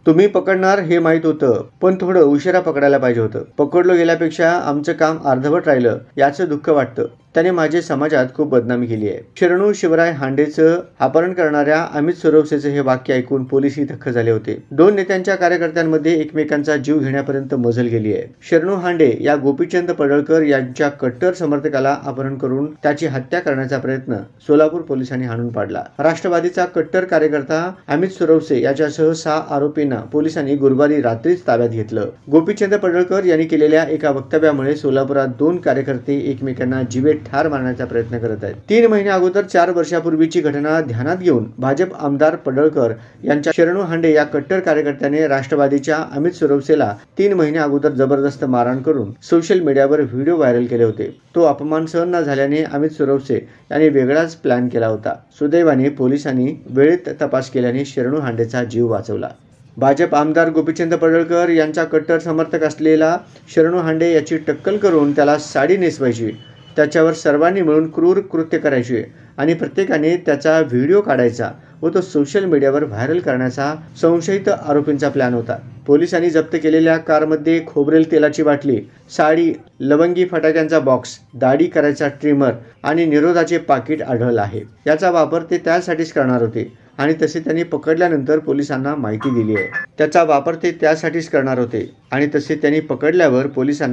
तुम्ही पकडणार हे माहित होतं, पण थोडं उशिरा पकडायला पाहिजे होतं. पकडलो गेल्यापेक्षा आमचं काम अर्धवट राहिलं याचं दुःख वाटतं. त्याने माझी समाजात खूप बदनामी केली आहे. शरणू शिवराय हांडेचं अपहरण करणाऱ्या अमित सुरवसेचं हे वाक्य ऐकून पोलीसही थक्क झाले होते. दोन नेत्यांच्या कार्यकर्त्यांमध्ये एकमेकांचा जीव घेण्यापर्यंत मजल गेली आहे. शरणू हांडे या गोपीचंद पडळकर यांच्या कट्टर समर्थकाला अपहरण करून त्याची हत्या करण्याचा प्रयत्न सोलापूर पोलिसांनी हाणून पाडला. राष्ट्रवादीचा कट्टर कार्यकर्ता अमित सुरवसे याच्यासह 6 आरोपींना पोलिसांनी गुरुवारी रात्रीच ताब्यात घेतलं. गोपीचंद पडळकर यांनी केलेल्या एका वक्तव्यामुळे सोलापुरात 2 कार्यकर्ते एकमेकांना जीवेत ठार मारण्याचा प्रयत्न करत आहेत. 3 महिने अगोदर 4 वर्षापूर्वीची घटना ध्यानात घेऊन भाजप आमदार पडळकर यांच्या शरणू हांडे या कट्टर कार्यकर्त्याने राष्ट्रवादीच्या अमित सुरवसेला 3 महिने अगोदर जबरदस्त मारहाण करून सोशल मीडियावर व्हिडिओ व्हायरल केले होते. तो अपमान सहन न झाल्याने अमित सुरवसे यांनी वेगळाच प्लॅन केला होता. सुदैवाने पोलिसांनी वेळेत तपास केल्याने शरणू हांडेचा जीव वाचवला. भाजप आमदार गोपीचंद पडळकर यांचा कट्टर समर्थक असलेला शरणू हांडे याची टक्कल करून त्याला साडी नेसवायची, त्याच्यावर सर्वांनी मिळून क्रूर कृत्य करायचे आणि प्रत्येकाने त्याचा व्हिडिओ काढायचा व तो सोशल मीडियावर व्हायरल करण्याचा संशयित आरोपींचा प्लॅन होता. पोलिसांनी जप्त केलेल्या कारमध्ये खोबरेल तेलाची बाटली, साडी, लवंगी फटाक्यांचा बॉक्स, दाढी करायचा ट्रिमर आणि निरोधाचे पाकिट आढळलं आहे. याचा वापर ते त्यासाठीच करणार होते आणि तसे त्यांनी पकडल्यानंतर पोलिसांना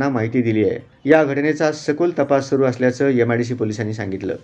माहिती दिली आहे. या घटनेचा सखोल तपास सुरू असल्याचं MIDC पोलिसांनी सांगितलं.